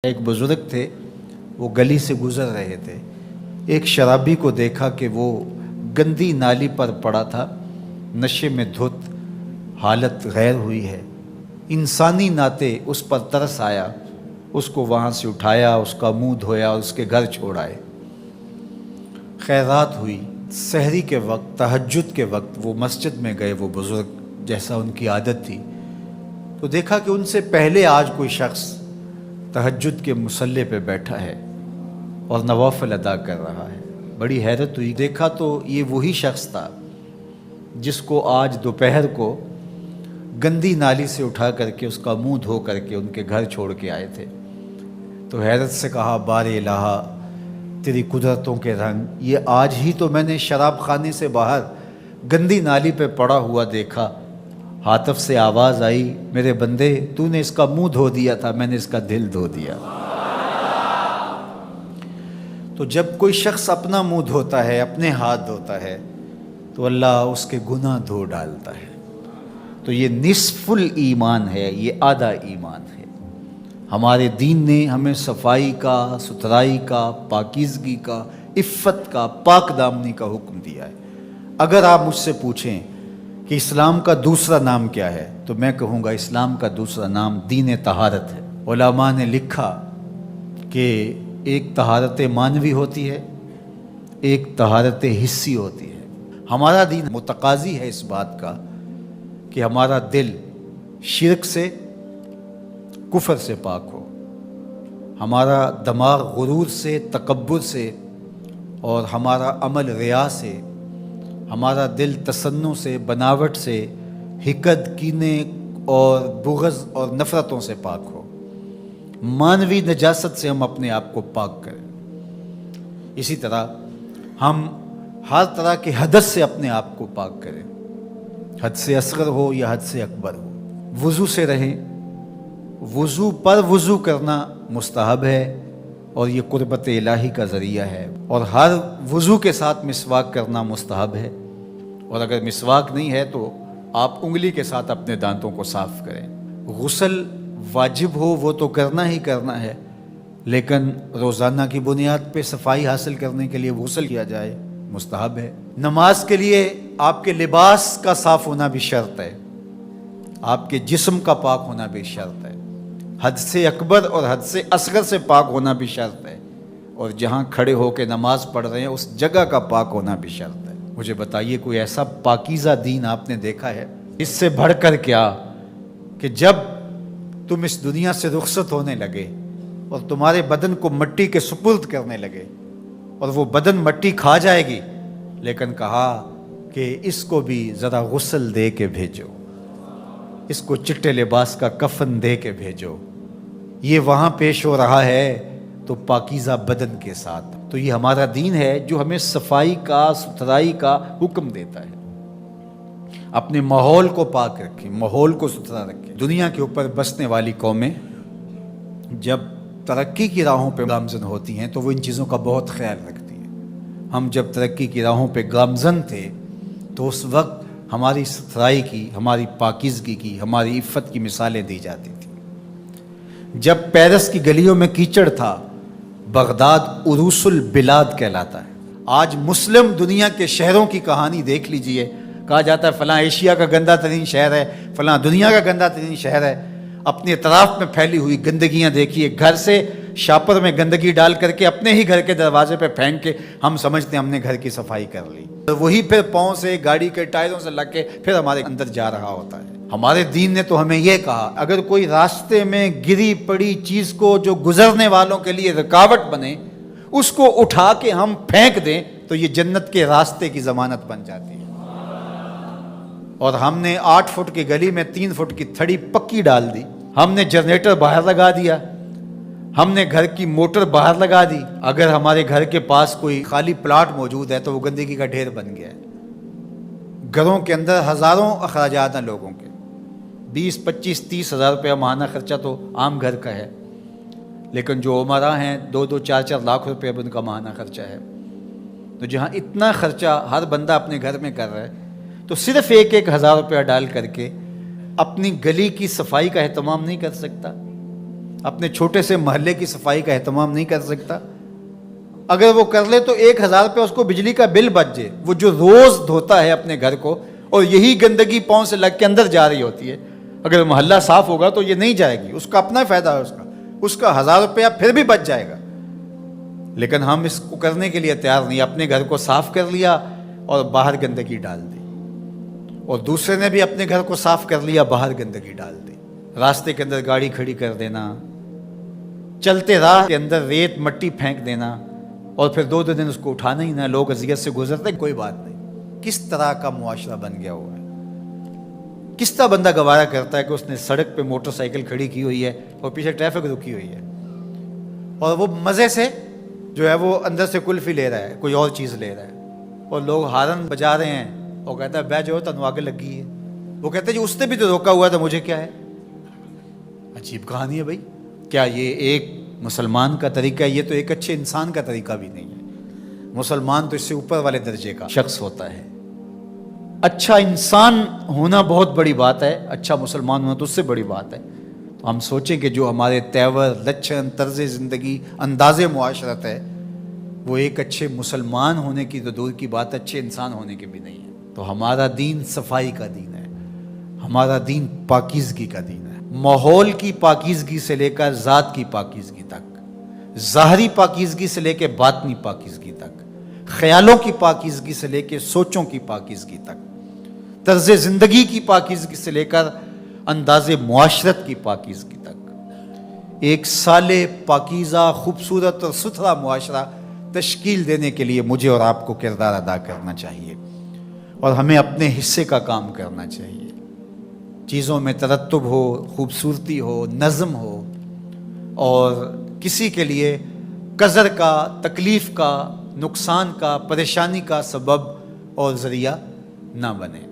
ایک بزرگ تھے، وہ گلی سے گزر رہے تھے۔ ایک شرابی کو دیکھا کہ وہ گندی نالی پر پڑا تھا، نشے میں دھت، حالت غیر ہوئی ہے۔ انسانی ناطے اس پر ترس آیا، اس کو وہاں سے اٹھایا، اس کا منہ دھویا اور اس کے گھر چھوڑ آئے۔ خیرات ہوئی، سحری کے وقت، تہجد کے وقت وہ مسجد میں گئے، وہ بزرگ جیسا ان کی عادت تھی، تو دیکھا کہ ان سے پہلے آج کوئی شخص تہجد کے مصلی پہ بیٹھا ہے اور نوافل ادا کر رہا ہے۔ بڑی حیرت ہوئی، دیکھا تو یہ وہی شخص تھا جس کو آج دوپہر کو گندی نالی سے اٹھا کر کے اس کا منہ دھو کر کے ان کے گھر چھوڑ کے آئے تھے۔ تو حیرت سے کہا، بار الہا تیری قدرتوں کے رنگ، یہ آج ہی تو میں نے شراب خانے سے باہر گندی نالی پہ پڑا ہوا دیکھا۔ ہاتف سے آواز آئی، میرے بندے تو نے اس کا منہ دھو دیا تھا، میں نے اس کا دل دھو دیا۔ تو جب کوئی شخص اپنا منہ دھوتا ہے، اپنے ہاتھ دھوتا ہے، تو اللہ اس کے گناہ دھو ڈالتا ہے۔ تو یہ نصف الایمان ہے، یہ آدھا ایمان ہے۔ ہمارے دین نے ہمیں صفائی کا، ستھرائی کا، پاکیزگی کا، عفت کا، پاک دامنی کا حکم دیا ہے۔ اگر آپ مجھ سے پوچھیں کہ اسلام کا دوسرا نام کیا ہے، تو میں کہوں گا اسلام کا دوسرا نام دین طہارت ہے۔ علماء نے لکھا کہ ایک طہارت معنوی ہوتی ہے، ایک طہارت حسی ہوتی ہے۔ ہمارا دین متقاضی ہے اس بات کا کہ ہمارا دل شرک سے، کفر سے پاک ہو، ہمارا دماغ غرور سے، تکبر سے، اور ہمارا عمل ریا سے، ہمارا دل تصنع سے، بناوٹ سے، حقد، کینے اور بغض اور نفرتوں سے پاک ہو۔ مانوی نجاست سے ہم اپنے آپ کو پاک کریں۔ اسی طرح ہم ہر طرح کے حدث سے اپنے آپ کو پاک کریں، حد سے اصغر ہو یا حد سے اکبر ہو۔ وضو سے رہیں، وضو پر وضو کرنا مستحب ہے اور یہ قربت الہی کا ذریعہ ہے، اور ہر وضو کے ساتھ مسواک کرنا مستحب ہے، اور اگر مسواک نہیں ہے تو آپ انگلی کے ساتھ اپنے دانتوں کو صاف کریں۔ غسل واجب ہو وہ تو کرنا ہی کرنا ہے، لیکن روزانہ کی بنیاد پہ صفائی حاصل کرنے کے لیے غسل کیا جائے، مستحب ہے۔ نماز کے لیے آپ کے لباس کا صاف ہونا بھی شرط ہے، آپ کے جسم کا پاک ہونا بھی شرط ہے، حد سے اکبر اور حد سے اصغر سے پاک ہونا بھی شرط ہے، اور جہاں کھڑے ہو کے نماز پڑھ رہے ہیں اس جگہ کا پاک ہونا بھی شرط ہے۔ مجھے بتائیے کوئی ایسا پاکیزہ دین آپ نے دیکھا ہے؟ اس سے بڑھ کر کیا کہ جب تم اس دنیا سے رخصت ہونے لگے اور تمہارے بدن کو مٹی کے سپرد کرنے لگے، اور وہ بدن مٹی کھا جائے گی، لیکن کہا کہ اس کو بھی ذرا غسل دے کے بھیجو، اس کو چٹے لباس کا کفن دے کے بھیجو۔ یہ وہاں پیش ہو رہا ہے تو پاکیزہ بدن کے ساتھ۔ تو یہ ہمارا دین ہے جو ہمیں صفائی کا، ستھرائی کا حکم دیتا ہے۔ اپنے ماحول کو پاک رکھیں، ماحول کو ستھرا رکھیں۔ دنیا کے اوپر بسنے والی قومیں جب ترقی کی راہوں پہ گامزن ہوتی ہیں تو وہ ان چیزوں کا بہت خیال رکھتی ہیں۔ ہم جب ترقی کی راہوں پہ گامزن تھے تو اس وقت ہماری ستھرائی کی، ہماری پاکیزگی کی، ہماری عفت کی مثالیں دی جاتی تھیں۔ جب پیرس کی گلیوں میں کیچڑ تھا، بغداد عروس البلاد کہلاتا ہے۔ آج مسلم دنیا کے شہروں کی کہانی دیکھ لیجئے، کہا جاتا ہے فلاں ایشیا کا گندہ ترین شہر ہے، فلاں دنیا کا گندہ ترین شہر ہے۔ اپنے اطراف میں پھیلی ہوئی گندگیاں دیکھیے، گھر سے شاپر میں گندگی ڈال کر کے اپنے ہی گھر کے دروازے پہ پھینک کے ہم سمجھتے ہیں ہم نے گھر کی صفائی کر لی، وہی پھر پاؤں سے، گاڑی کے ٹائروں سے لگ کے پھر ہمارے اندر جا رہا ہوتا ہے۔ ہمارے دین نے تو ہمیں یہ کہا، اگر کوئی راستے میں گری پڑی چیز کو جو گزرنے والوں کے لیے رکاوٹ بنے، اس کو اٹھا کے ہم پھینک دیں تو یہ جنت کے راستے کی ضمانت بن جاتی ہے۔ اور ہم نے 8 فٹ کی گلی میں 3 فٹ کی تھڑی پکی ڈال دی، ہم نے جنریٹر باہر لگا دیا، ہم نے گھر کی موٹر باہر لگا دی۔ اگر ہمارے گھر کے پاس کوئی خالی پلاٹ موجود ہے تو وہ گندگی کا ڈھیر بن گیا ہے۔ گھروں کے اندر ہزاروں اخراجات ہیں لوگوں کے، 20، 25، 30 ہزار روپیہ ماہانہ خرچہ تو عام گھر کا ہے، لیکن جو عمرہ ہیں 2-2، 4-4 لاکھ روپے اب ان کا ماہانہ خرچہ ہے۔ تو جہاں اتنا خرچہ ہر بندہ اپنے گھر میں کر رہا ہے، تو صرف 1-1 ہزار روپیہ ڈال کر کے اپنی گلی کی صفائی کا اہتمام نہیں کر سکتا؟ اپنے چھوٹے سے محلے کی صفائی کا اہتمام نہیں کر سکتا؟ اگر وہ کر لے تو 1,000 روپے اس کو بجلی کا بل بچ جائے، وہ جو روز دھوتا ہے اپنے گھر کو، اور یہی گندگی پاؤں سے لگ کے اندر جا رہی ہوتی ہے، اگر محلہ صاف ہوگا تو یہ نہیں جائے گی، اس کا اپنا فائدہ ہے، اس کا 1,000 روپیہ پھر بھی بچ جائے گا۔ لیکن ہم اس کو کرنے کے لیے تیار نہیں، اپنے گھر کو صاف کر لیا اور باہر گندگی ڈال دی، اور دوسرے نے بھی اپنے گھر کو صاف کر لیا، باہر گندگی ڈال دی، راستے کے اندر گاڑی کھڑی کر دینا، چلتے راہ کے اندر ریت مٹی پھینک دینا، اور پھر 2 دن اس کو اٹھانا ہی نہ، لوگ اذیت سے گزرتے، کوئی بات نہیں۔ کس طرح کا معاشرہ بن گیا ہوا ہے؟ کس طرح بندہ گوارا کرتا ہے کہ اس نے سڑک پہ موٹر سائیکل کھڑی کی ہوئی ہے اور پیچھے ٹریفک رکی ہوئی ہے، اور وہ مزے سے جو ہے وہ اندر سے کلفی لے رہا ہے، کوئی اور چیز لے رہا ہے، اور لوگ ہارن بجا رہے ہیں، اور کہتا ہے بے جو تنو آگے لگی ہے، وہ کہتے ہیں جی اس نے بھی تو روکا ہوا تھا، مجھے کیا ہے؟ عجیب کہانی ہے بھائی۔ کیا یہ ایک مسلمان کا طریقہ ہے؟ یہ تو ایک اچھے انسان کا طریقہ بھی نہیں ہے۔ مسلمان تو اس سے اوپر والے درجے کا شخص ہوتا ہے۔ اچھا انسان ہونا بہت بڑی بات ہے، اچھا مسلمان ہونا تو اس سے بڑی بات ہے۔ تو ہم سوچیں کہ جو ہمارے تیور، لچھن، طرز زندگی، انداز معاشرت ہے، وہ ایک اچھے مسلمان ہونے کی تو دور کی بات، اچھے انسان ہونے کی بھی نہیں ہے۔ تو ہمارا دین صفائی کا دین ہے، ہمارا دین پاکیزگی کا دین ہے، ماحول کی پاکیزگی سے لے کر ذات کی پاکیزگی تک، ظاہری پاکیزگی سے لے کے باطنی پاکیزگی تک، خیالوں کی پاکیزگی سے لے کے سوچوں کی پاکیزگی تک، طرز زندگی کی پاکیزگی سے لے کر انداز معاشرت کی پاکیزگی تک، ایک صالح، پاکیزہ، خوبصورت اور ستھرا معاشرہ تشکیل دینے کے لیے مجھے اور آپ کو کردار ادا کرنا چاہیے، اور ہمیں اپنے حصے کا کام کرنا چاہیے۔ چیزوں میں ترتب ہو، خوبصورتی ہو، نظم ہو، اور کسی کے لیے قذر کا، تکلیف کا، نقصان کا، پریشانی کا سبب اور ذریعہ نہ بنے۔